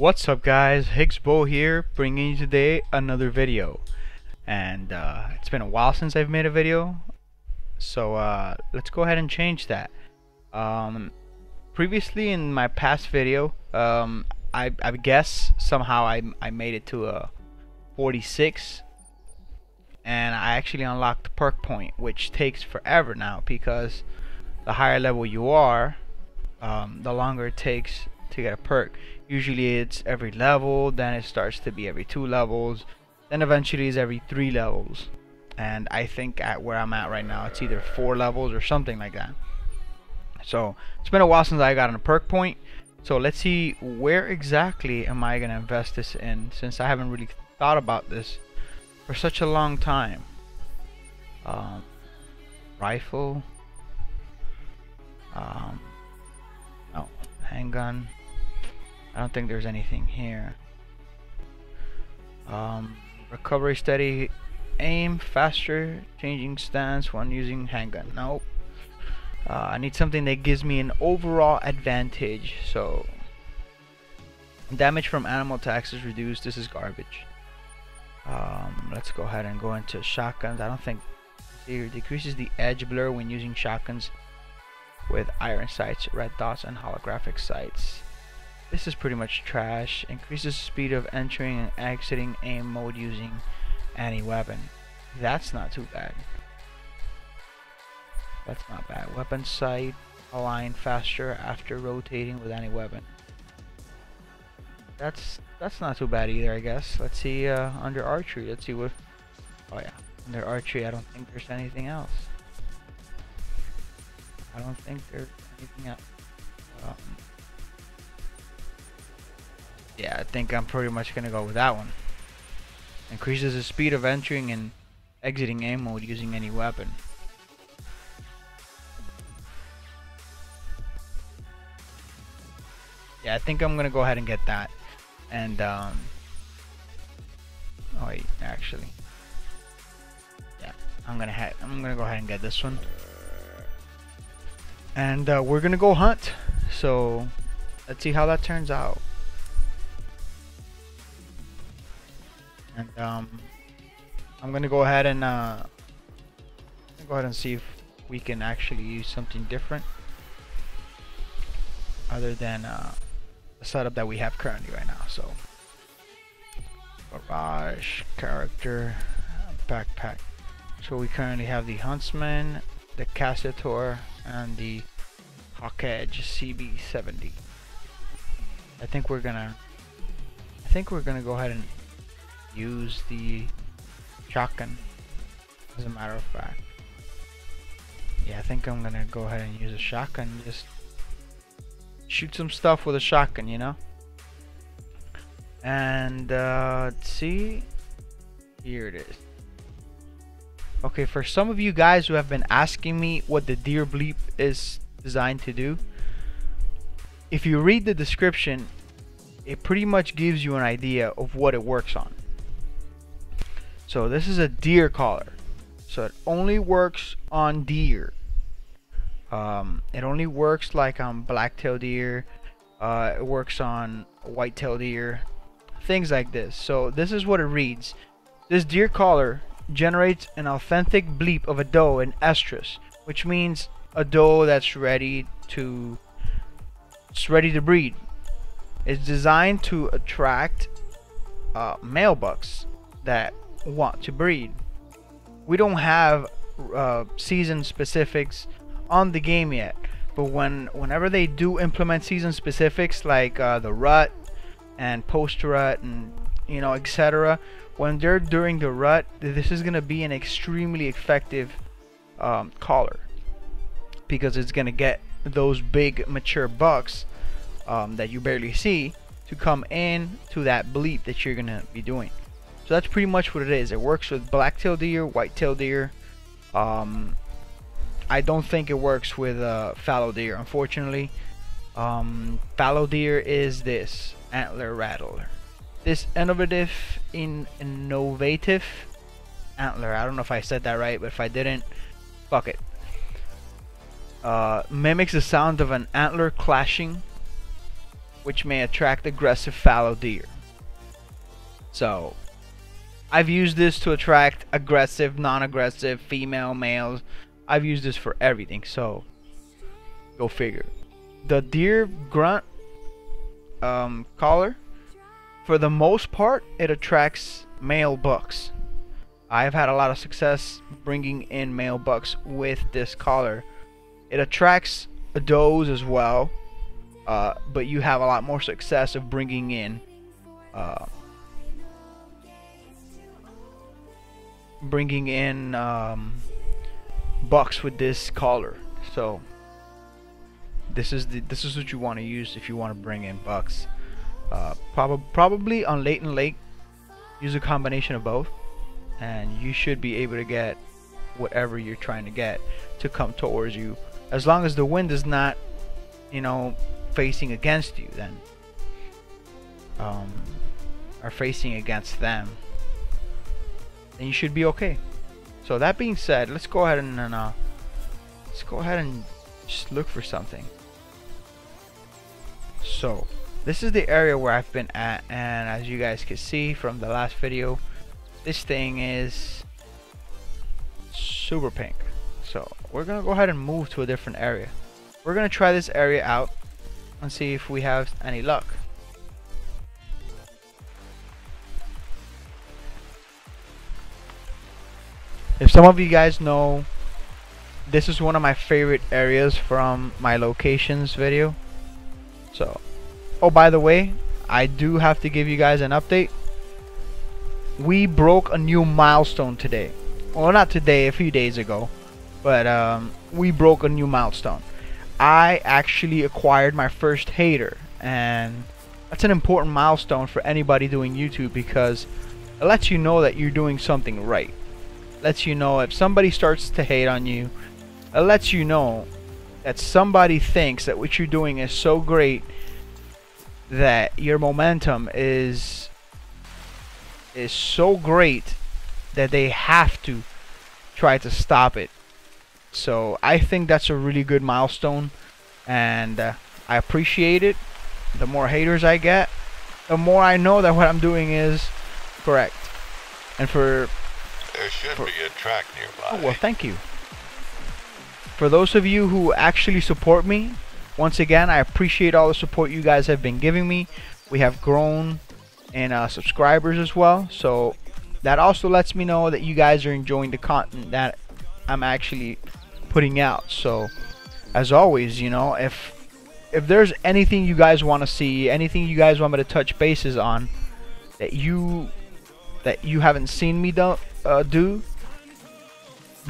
What's up guys, Higgs Bow here, bringing you today another video. And it's been a while since I've made a video, so let's go ahead and change that. Previously in my past video, I guess somehow I made it to a 46, and I actually unlocked the perk point, which takes forever now because the higher level you are, the longer it takes to get a perk. Usually it's every level, then it starts to be every 2 levels, then eventually it's every 3 levels, and I think at where I'm at right now it's either 4 levels or something like that. So it's been a while since I got on a perk point, so let's see where exactly am I gonna invest this in, since I haven't really thought about this for such a long time. Rifle, no, handgun. I don't think there's anything here. Recovery, steady aim, faster, changing stance when using handgun. Nope. I need something that gives me an overall advantage. So damage from animal attacks is reduced. This is garbage. Let's go ahead and go into shotguns. I don't think here decreases the edge blur when using shotguns with iron sights, red dots, and holographic sights. This is pretty much trash. Increases speed of entering and exiting aim mode using any weapon. That's not too bad. That's not bad. Weapon sight align faster after rotating with any weapon. That's not too bad either, I guess. Let's see under archery. Let's see what. Oh yeah, under archery. I don't think there's anything else. I don't think there's anything else. Yeah, I think I'm pretty much gonna go with that one. Increases the speed of entering and exiting aim mode using any weapon. Yeah, I think I'm gonna go ahead and get that. And oh wait, actually, yeah, I'm gonna go ahead and get this one. And we're gonna go hunt. So let's see how that turns out. And I'm gonna go ahead and see if we can actually use something different other than the setup that we have currently right now. So garage, character, backpack. So we currently have the Huntsman, the Cassitor, and the Hawkedge CB70. I think we're gonna go ahead and use the shotgun, as a matter of fact. Yeah, I think I'm gonna go ahead and use a shotgun. Just shoot some stuff with a shotgun, you know. And let's see, here it is. Okay, for some of you guys who have been asking me what the deer bleep is designed to do, if you read the description, it pretty much gives you an idea of what it works on. So this is a deer collar, so it only works on deer. It only works like on blacktail deer. It works on whitetail deer, things like this. So this is what it reads. This deer collar generates an authentic bleep of a doe in estrus, which means a doe that's ready to breed. It's designed to attract male bucks that want to breed. We don't have season specifics on the game yet, but whenever they do implement season specifics like the rut and post rut and etc., when they're during the rut, this is gonna be an extremely effective collar, because it's gonna get those big mature bucks that you barely see to come in to that bleep that you're gonna be doing. So that's pretty much what it is. It works with blacktail deer, whitetail deer. I don't think it works with fallow deer, unfortunately. Fallow deer is this antler rattler. This innovative antler. I don't know if I said that right, but if I didn't, fuck it. Mimics the sound of an antler clashing which may attract aggressive fallow deer. So I've used this to attract aggressive, non-aggressive, female, males. I've used this for everything, so go figure. The deer grunt collar, for the most part, it attracts male bucks. I've had a lot of success bringing in male bucks with this collar. It attracts does as well, but you have a lot more success of bringing in bucks with this collar. So this is what you want to use if you want to bring in bucks. Probably on latent lake, use a combination of both, and you should be able to get whatever you're trying to get to come towards you, as long as the wind is not, you know, facing against you, then or facing against them, then you should be okay. So that being said, let's go ahead and just look for something. So this is the area where I've been at, and as you guys can see from the last video, this thing is super pink. So we're gonna go ahead and move to a different area. We're gonna try this area out and see if we have any luck. If some of you guys know, this is one of my favorite areas from my locations video. So, oh, by the way, I do have to give you guys an update. We broke a new milestone today. Well, not today, a few days ago, but we broke a new milestone. I actually acquired my first hater, and that's an important milestone for anybody doing YouTube, because it lets you know that you're doing something right. It lets you know if somebody starts to hate on you, it lets you know that somebody thinks that what you're doing is so great that your momentum is so great that they have to try to stop it. So I think that's a really good milestone, and I appreciate it. The more haters I get, the more I know that what I'm doing is correct. And there should be a track nearby. Oh, well, thank you. For those of you who actually support me, once again, I appreciate all the support you guys have been giving me. We have grown in subscribers as well, so that also lets me know that you guys are enjoying the content that I'm actually putting out. So as always, you know, if there's anything you guys want to see, anything you guys want me to touch bases on that you haven't seen me do,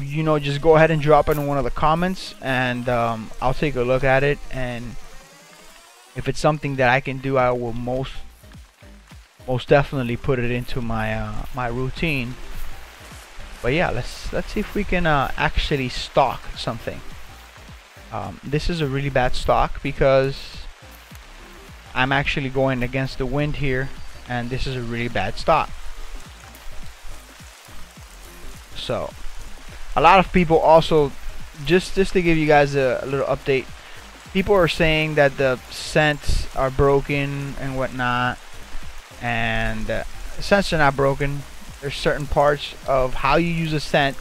you know, just go ahead and drop it in one of the comments, and I'll take a look at it, and if it's something that I can do, I will most definitely put it into my my routine. But yeah, let's see if we can actually stalk something. This is a really bad stalk because I'm actually going against the wind here, and this is a really bad stalk. So a lot of people also, just to give you guys a little update, people are saying that the scents are broken and whatnot, and scents are not broken. There's certain parts of how you use a scent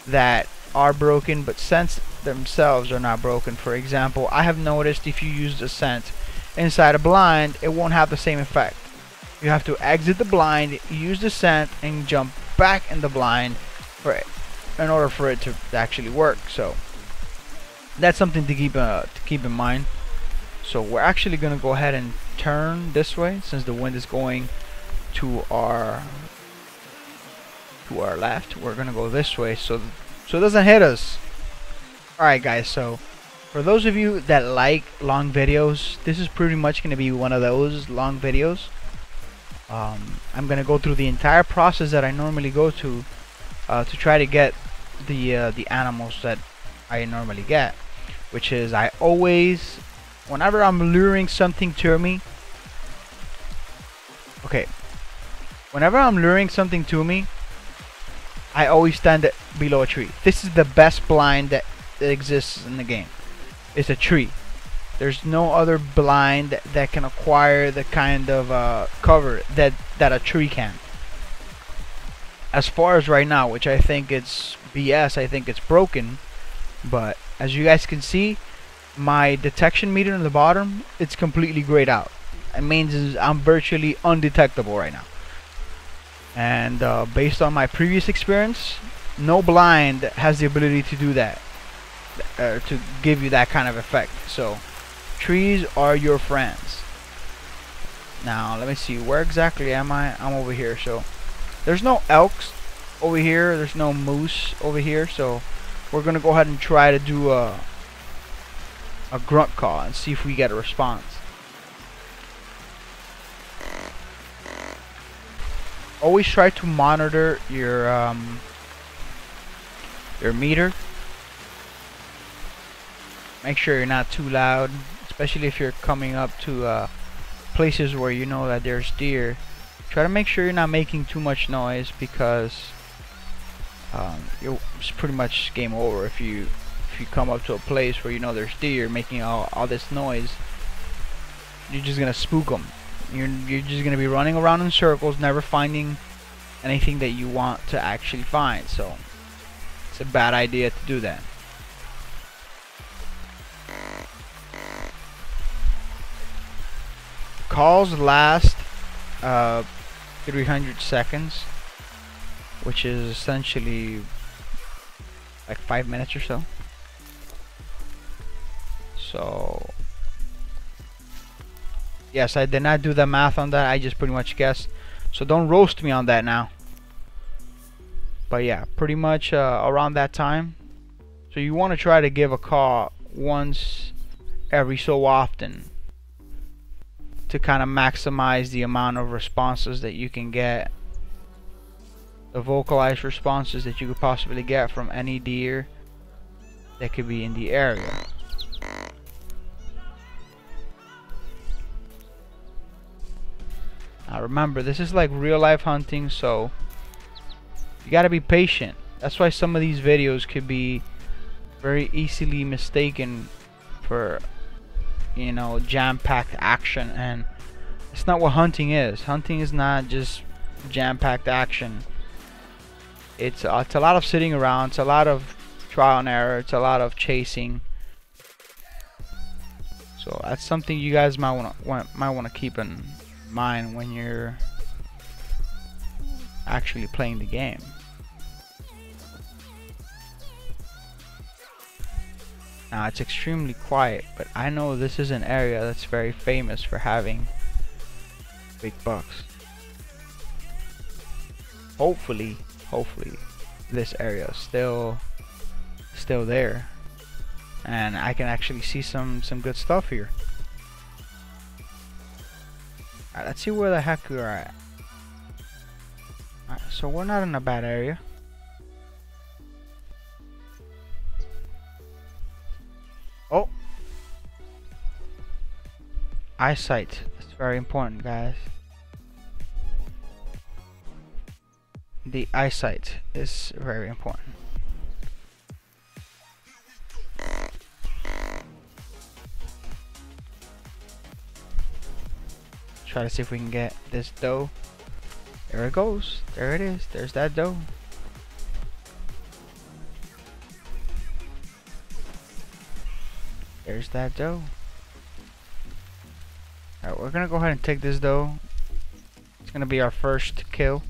that are broken, but scents themselves are not broken. For example, I have noticed if you use the scent inside a blind, it won't have the same effect. You have to exit the blind, use the scent, and jump back in the blind in order for it to actually work. So that's something to keep in mind. So we're actually gonna go ahead and turn this way, since the wind is going to our left. We're gonna go this way so it doesn't hit us. Alright guys, so for those of you that like long videos, this is pretty much gonna be one of those long videos. I'm gonna go through the entire process that I normally go to try to get the animals that I normally get, which is I always, whenever I'm luring something to me, I always stand below a tree. This is the best blind that exists in the game. It's a tree. There's no other blind that can acquire the kind of cover that a tree can. As far as right now, which I think it's BS, I think it's broken. But as you guys can see, my detection meter in the bottom, it's completely grayed out. It means I'm virtually undetectable right now. And based on my previous experience, no blind has the ability to do that, to give you that kind of effect. So trees are your friends. Now let me see, where exactly am I? I'm over here. So there's no elks over here, there's no moose over here, so we're gonna go ahead and try to do a grunt call and see if we get a response. Always try to monitor your meter. Make sure you're not too loud, especially if you're coming up to places where you know that there's deer. Try to make sure you're not making too much noise, because it's pretty much game over if you come up to a place where you know there's deer making all this noise. You're just gonna spook them. You're just gonna be running around in circles, never finding anything that you want to actually find. So it's a bad idea to do that. Calls last 300 seconds, which is essentially like 5 minutes or so. So yes, I did not do the math on that, I just pretty much guessed, so don't roast me on that now. But yeah, pretty much around that time. So you want to try to give a call once every so often to kind of maximize the amount of responses that you can get, the vocalized responses that you could possibly get from any deer that could be in the area. Now remember, this is like real life hunting, so you gotta be patient. That's why some of these videos could be very easily mistaken for, you know, jam-packed action, and it's not what hunting is. Hunting is not just jam-packed action. It's a lot of sitting around, it's a lot of trial and error, it's a lot of chasing. So that's something you guys might want to keep in mind when you're actually playing the game. Now it's extremely quiet, but I know this is an area that's very famous for having big bucks. Hopefully this area is still there, and I can actually see some good stuff here. Alright, let's see where the heck we are at. Alright, so we're not in a bad area. Oh, eyesight. That's very important, guys. The eyesight is very important. Try to see if we can get this doe. There it goes. There it is. There's that doe. There's that doe. Alright, we're gonna go ahead and take this doe. It's gonna be our first kill.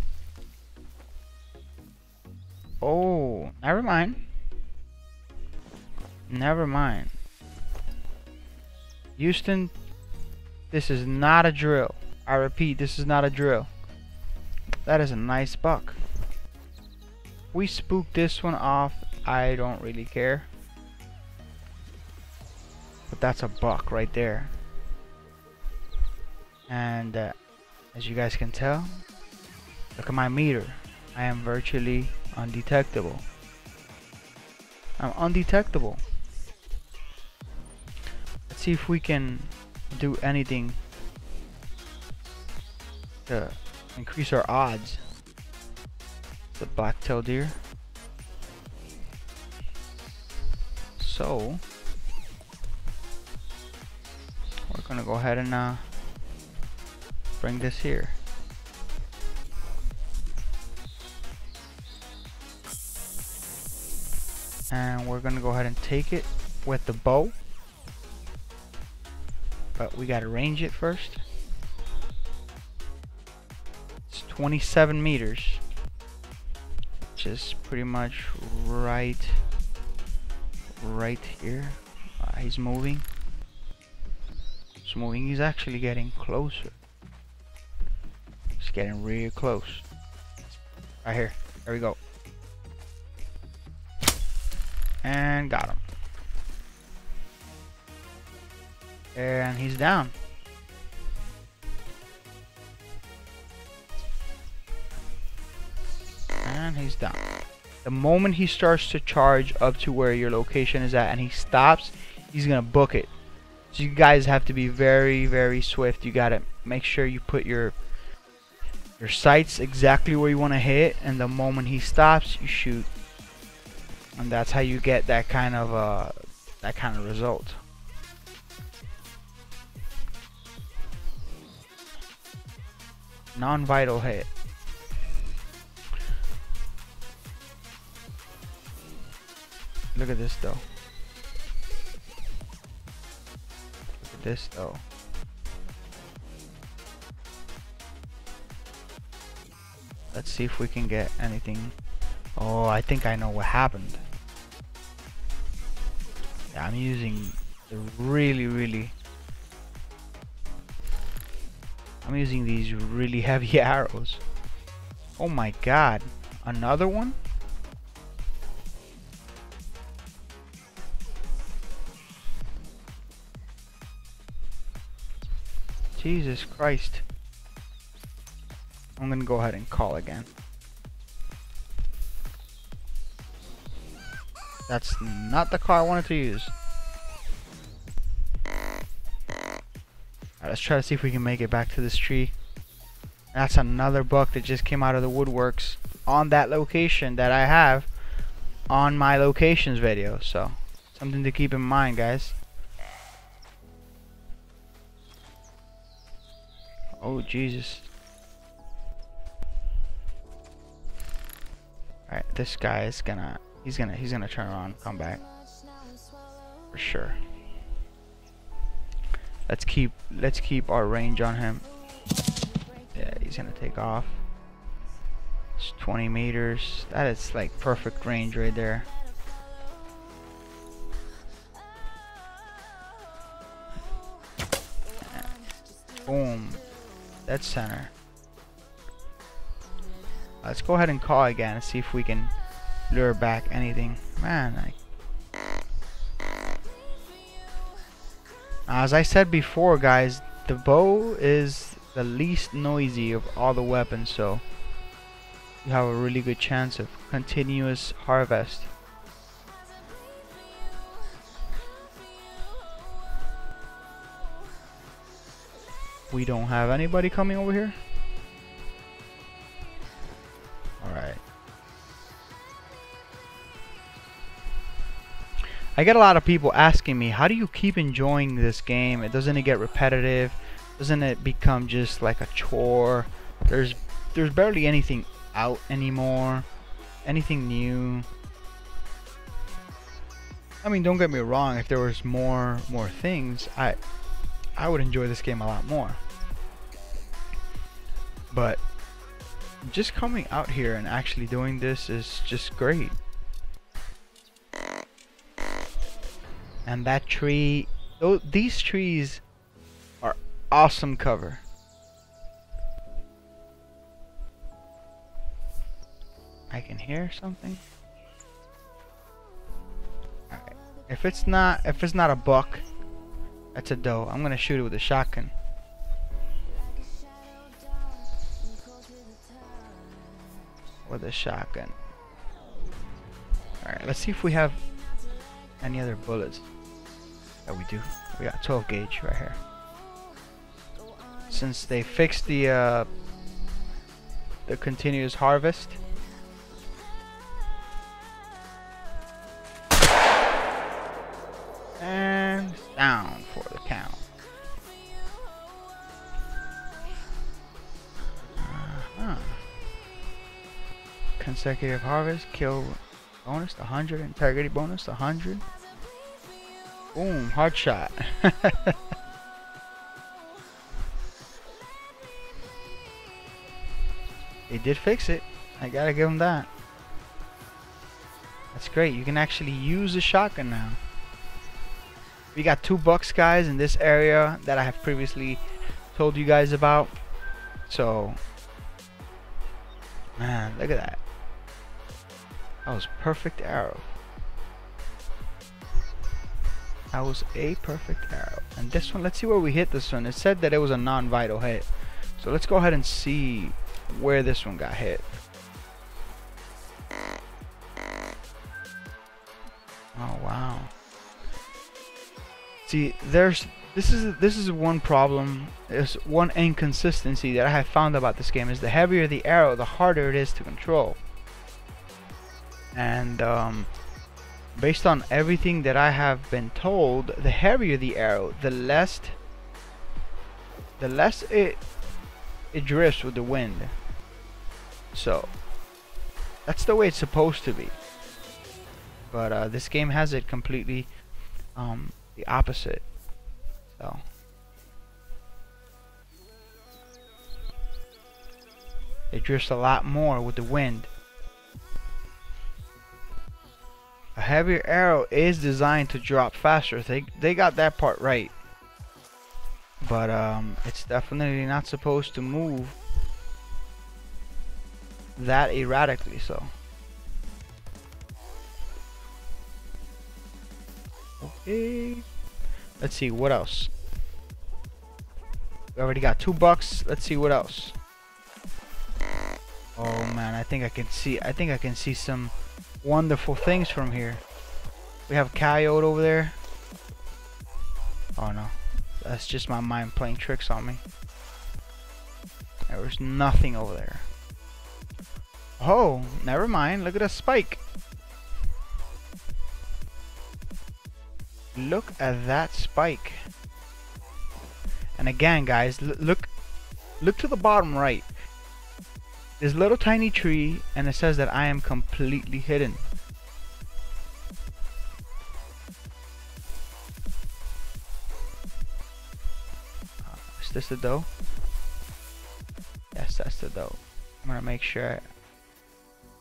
Oh, never mind. Never mind. Houston, this is not a drill. I repeat, this is not a drill. That is a nice buck. We spooked this one off. I don't really care. But that's a buck right there. And as you guys can tell, look at my meter. I am virtually undetectable. I'm undetectable. Let's see if we can do anything to increase our odds. The blacktail deer. So we're gonna go ahead and bring this here. And we're gonna go ahead and take it with the bow, but we gotta range it first. It's 27 meters, which is pretty much right here. He's moving. He's moving. He's actually getting closer. He's getting real close. Right here. There we go. And got him. And he's down. And he's down. The moment he starts to charge up to where your location is at and he stops, he's gonna book it. So you guys have to be very, very swift. You gotta make sure you put your sights exactly where you want to hit, and the moment he stops, you shoot. And that's how you get that kind of result. Non-vital hit. Look at this though. Look at this though. Let's see if we can get anything. Oh, I think I know what happened. Yeah, I'm using the I'm using these really heavy arrows. Oh my god. Another one? Jesus Christ. I'm gonna go ahead and call again. That's not the car I wanted to use. Alright, let's try to see if we can make it back to this tree. That's another buck that just came out of the woodworks on that location that I have on my locations video. So, something to keep in mind, guys. Oh, Jesus. Alright, this guy is gonna he's gonna turn around and come back. For sure. Let's keep our range on him. Yeah, he's gonna take off. It's 20 meters. That is like perfect range right there. Boom. Dead center. Let's go ahead and call again and see if we can lure back anything. Man, as I said before, guys, the bow is the least noisy of all the weapons, so you have a really good chance of continuous harvest. We don't have anybody coming over here. Alright. I get a lot of people asking me, how do you keep enjoying this game? Doesn't it get repetitive? Doesn't it become just like a chore? There's barely anything out anymore. Anything new. I mean, don't get me wrong, if there was more things, I would enjoy this game a lot more. But just coming out here and actually doing this is just great. And that tree, these trees are awesome cover. I can hear something. Alright. If it's not a buck, that's a doe. I'm gonna shoot it with a shotgun. With a shotgun. Alright, let's see if we have any other bullets. Yeah, we do. We got 12 gauge right here. Since they fixed the continuous harvest. And down for the count. consecutive harvest, kill bonus 100, integrity bonus 100. Boom, hard shot. They did fix it. I gotta give them that. That's great. You can actually use the shotgun now. We got 2 bucks, guys, in this area that I have previously told you guys about. So, man, look at that. That was perfect arrow. That was a perfect arrow. And this one, let's see where we hit this one. It said that it was a non-vital hit. So let's go ahead and see where this one got hit. Oh wow. See, this is one problem. There's one inconsistency that I have found about this game, is the heavier the arrow, the harder it is to control. And based on everything that I have been told, the heavier the arrow, the less it drifts with the wind. So that's the way it's supposed to be. But this game has it completely the opposite. So it drifts a lot more with the wind. A heavier arrow is designed to drop faster. They got that part right. But it's definitely not supposed to move that erratically. So okay, let's see what else. We already got 2 bucks. Let's see what else. Oh man, I think I can see some wonderful things from here. We have a coyote over there. Oh no, that's just my mind playing tricks on me. There was nothing over there. Oh, never mind. Look at a spike. Look at that spike. And again, guys, look to the bottom right. This little tiny tree, and it says that I am completely hidden. Is this the doe? Yes, that's the doe. I'm gonna make sure.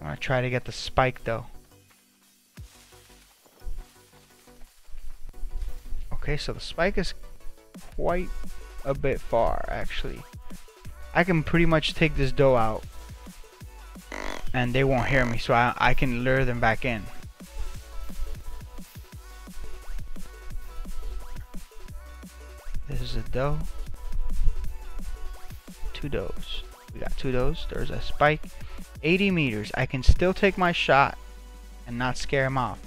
I'm gonna try to get the spike though. Okay, so the spike is quite a bit far actually. I can pretty much take this doe out and they won't hear me, so I can lure them back in. This is a doe. 2 does. We got 2 does. There's a spike. 80 meters. I can still take my shot and not scare him off.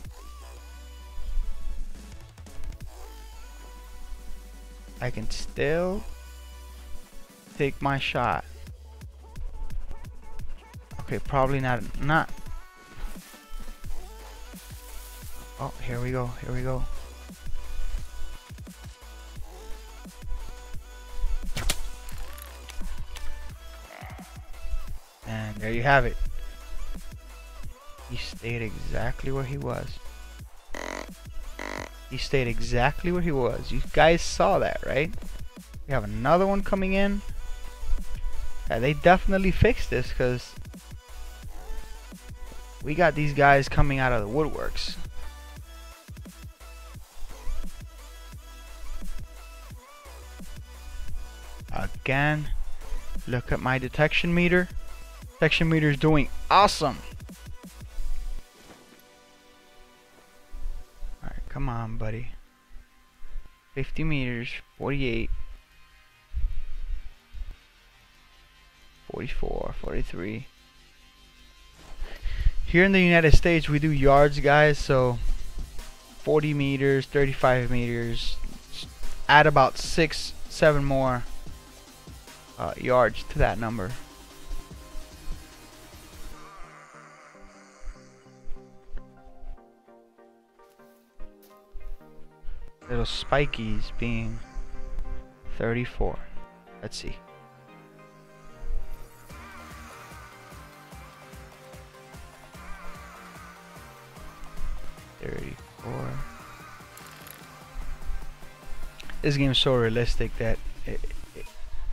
I can still take my shot. Okay, probably not. Oh, here we go. Here we go. And there you have it. He stayed exactly where he was. He stayed exactly where he was. You guys saw that, right? We have another one coming in. Yeah, they definitely fixed this because we got these guys coming out of the woodworks. Again, look at my detection meter. Detection meter is doing awesome. Alright, come on, buddy. 50 meters, 48, 44, 43. Here in the United States, we do yards, guys, so 40 meters, 35 meters, add about 6, 7 more yards to that number. Little spikies being 34. Let's see. 34. This game is so realistic that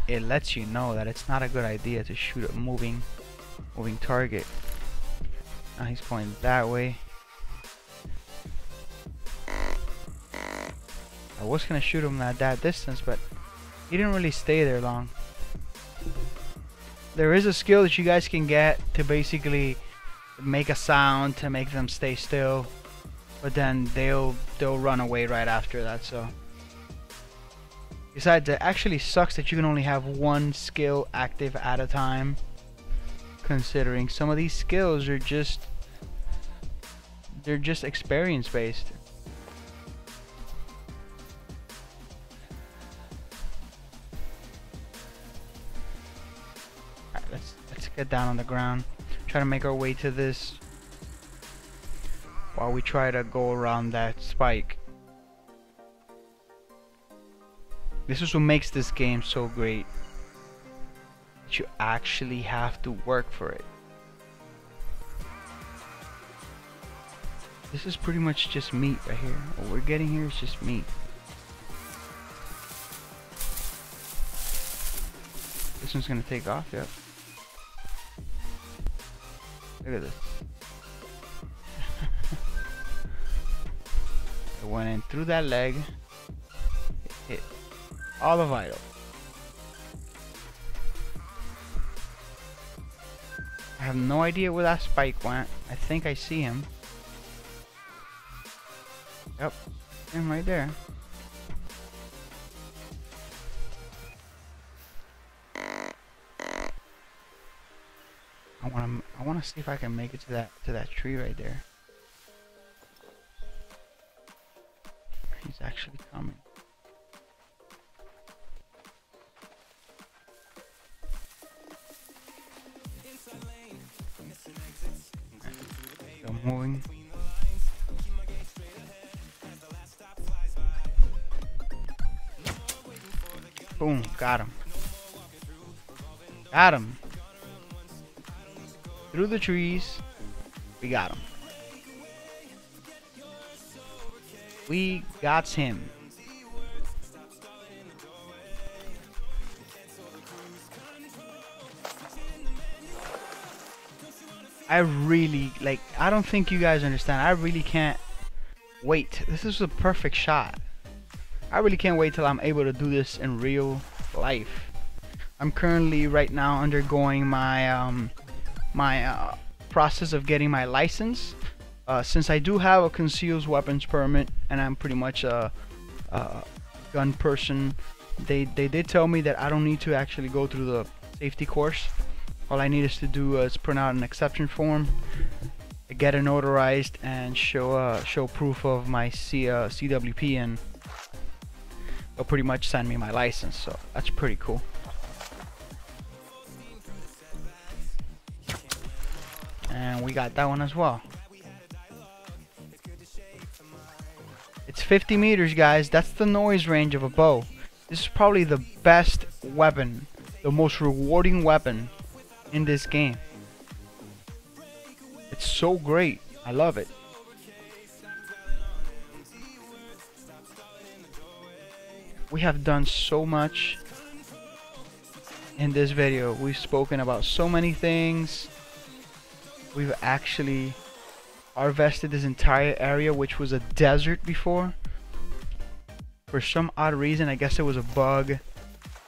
it lets you know that it's not a good idea to shoot a moving target. Now he's going that way. I was gonna shoot him at that distance, but he didn't really stay there long. There is a skill that you guys can get to basically make a sound to make them stay still, but then they'll run away right after that. So besides, it actually sucks that you can only have one skill active at a time, considering some of these skills are just experience based. Alright, let's get down on the ground, try to make our way to this while we try to go around that spike. This is what makes this game so great, that you actually have to work for it. This is pretty much just meat right here. What we're getting here is just meat. This one's gonna take off, yep. Look at this. It went in through that leg. It hit all the vital. I have no idea where that spike went. I think I see him. Yep, him right there. I wanna see if I can make it to that tree right there. He's actually coming. Still moving. Boom, got him. Got him. Through the trees, we got him. We got him. I really, like, I don't think you guys understand. I really can't wait. This is a perfect shot. I really can't wait till I'm able to do this in real life. I'm currently right now undergoing my process of getting my license. Since I do have a concealed weapons permit and I'm pretty much a gun person, they did tell me that I don't need to actually go through the safety course. All I need is to do is print out an exception form, get it notarized, and show proof of my CWP, and they'll pretty much send me my license. So that's pretty cool. And we got that one as well. It's 50 meters, guys. That's the noise range of a bow. This is probably the best weapon, the most rewarding weapon in this game. It's so great. I love it. We have done so much in this video. We've spoken about so many things. We've actually harvested this entire area, which was a desert before. For some odd reason, I guess it was a bug.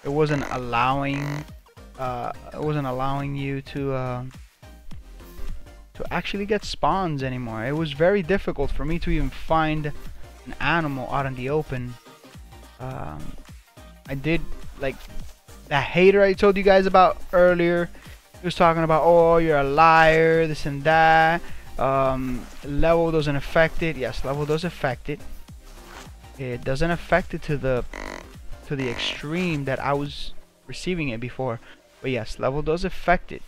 It wasn't allowing you to actually get spawns anymore. It was very difficult for me to even find an animal out in the open. I did, like, that hater I told you guys about earlier. He was talking about, oh, you're a liar, this and that. Level doesn't affect it. Yes, level does affect it. It doesn't affect it to the extreme that I was receiving it before. But yes, level does affect it.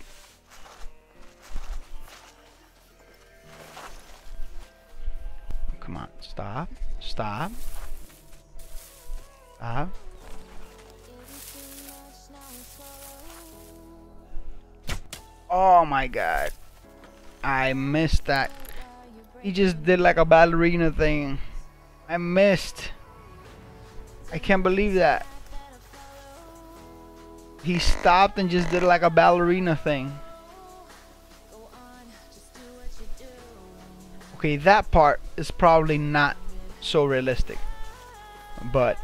Come on, stop. Stop. Stop. Oh my god. I missed that. He just did like a ballerina thing. I missed. I can't believe that. He stopped and just did like a ballerina thing. Okay, that part is probably not so realistic, but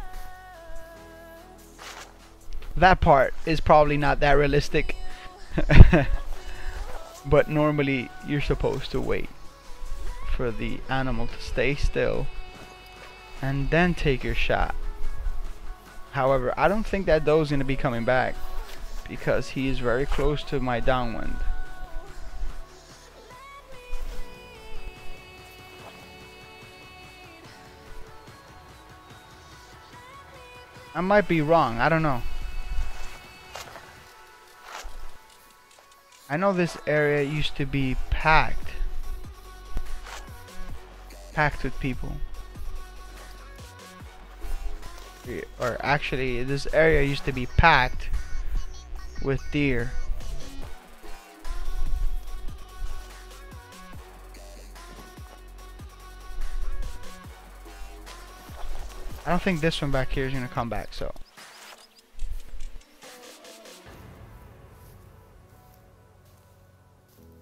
that part is probably not that realistic. But normally you're supposed to wait for the animal to stay still and then take your shot. However, I don't think that doe's gonna be coming back because he is very close to my downwind. I might be wrong, I don't know. I know this area used to be packed with people. Or actually, this area used to be packed with deer. I don't think this one back here is gonna come back, so.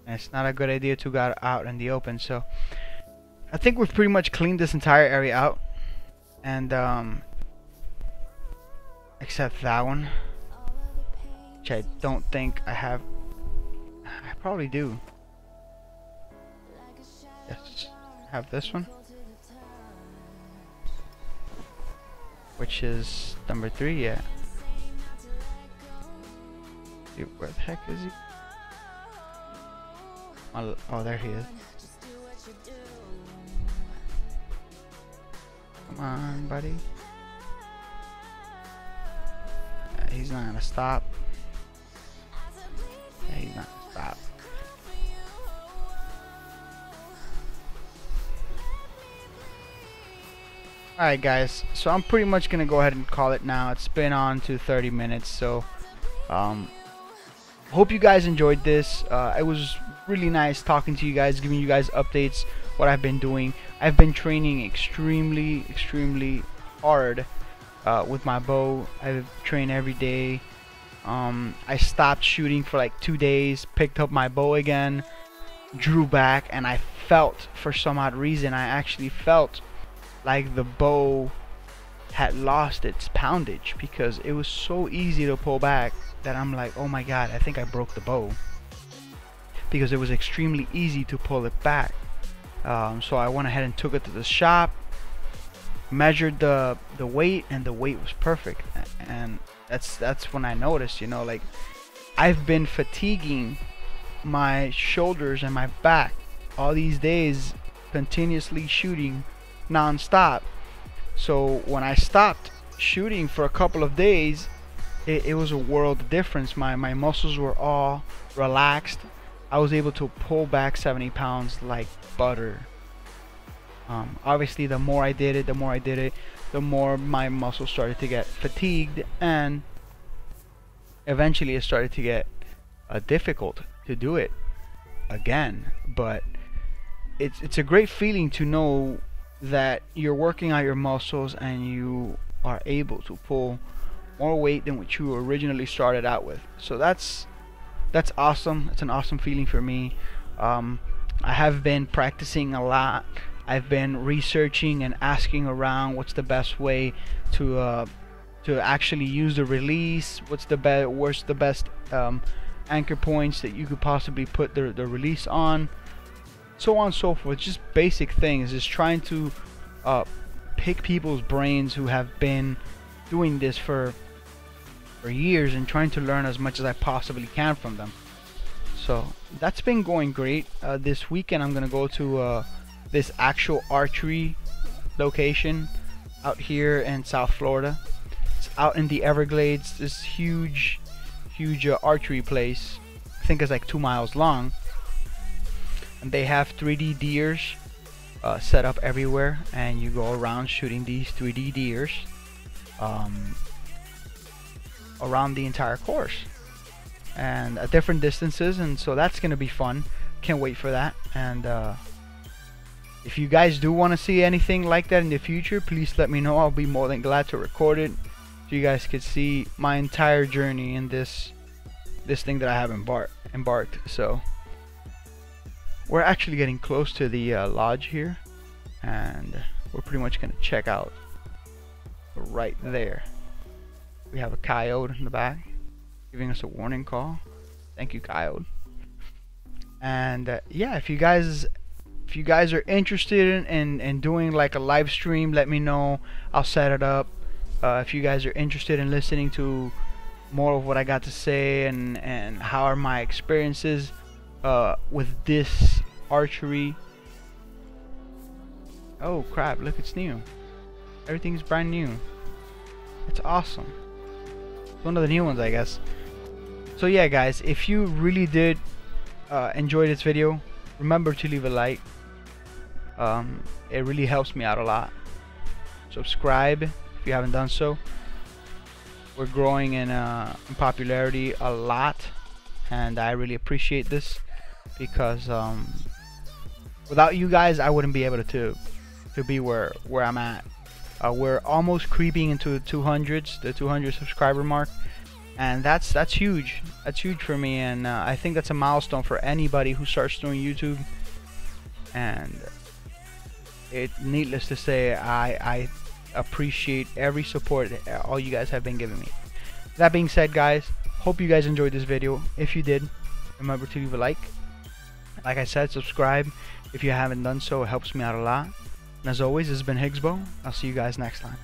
And it's not a good idea to go out in the open, so. I think we've pretty much cleaned this entire area out. And, except that one. Which I don't think I have. I probably do. Yes, I have this one. Which is number 3, yeah. Dude, where the heck is he? Oh, there he is. Come on, buddy. He's not gonna stop. Yeah, he's not gonna stop. Alright guys, so I'm pretty much gonna go ahead and call it now. It's been on to 30 minutes, so hope you guys enjoyed this. It was really nice talking to you guys, giving you guys updates, what I've been doing. I've been training extremely hard with my bow. I've trained every day. I stopped shooting for like 2 days, picked up my bow again, drew back, and I felt, for some odd reason, I actually felt like the bow had lost its poundage because it was so easy to pull back that I'm like, oh my god, I think I broke the bow, because it was extremely easy to pull it back. So I went ahead and took it to the shop, measured the weight, and the weight was perfect. And that's when I noticed, you know, like, I've been fatiguing my shoulders and my back all these days, continuously shooting non-stop. So when I stopped shooting for a couple of days, it was a world of difference. My muscles were all relaxed. I was able to pull back 70 pounds like butter. Obviously, the more I did it, the more my muscles started to get fatigued, and eventually it started to get difficult to do it again. But it's a great feeling to know that you're working out your muscles and you are able to pull more weight than what you originally started out with. So that's awesome. It's an awesome feeling for me. I have been practicing a lot. I've been researching and asking around what's the best way to actually use the release. Where's the best anchor points that you could possibly put the release on, so on and so forth. Just basic things. Just trying to pick people's brains who have been doing this for years, and trying to learn as much as I possibly can from them. So that's been going great. This weekend I'm gonna go to this actual archery location out here in South Florida. It's out in the Everglades. This huge archery place. I think it's like 2 miles long, and they have 3D deers set up everywhere, and you go around shooting these 3D deers around the entire course, and at different distances. And so that's gonna be fun. Can't wait for that. And If you guys do want to see anything like that in the future, please let me know. I'll be more than glad to record it so you guys could see my entire journey in this thing that I have embarked. So we're actually getting close to the lodge here, and we're pretty much gonna check out right there. We have a coyote in the back giving us a warning call. Thank you, coyote. And yeah, if you guys are interested in doing like a live stream, let me know. I'll set it up. If you guys are interested in listening to more of what I got to say and how are my experiences with this archery. Oh crap, look, it's new. Everything's brand new. It's awesome. It's one of the new ones, I guess. So yeah guys, if you really did enjoy this video, remember to leave a like. It really helps me out a lot. Subscribe if you haven't done so. We're growing in popularity a lot, and I really appreciate this because without you guys I wouldn't be able to be where I'm at. We're almost creeping into the 200 subscriber mark, and that's huge. That's huge for me, and I think that's a milestone for anybody who starts doing YouTube. And it, needless to say, I appreciate every support that all you guys have been giving me. That being said guys, hope you guys enjoyed this video. If you did, remember to leave a like. Like I said, subscribe if you haven't done so. It helps me out a lot. And as always, this has been Higsbo. I'll see you guys next time.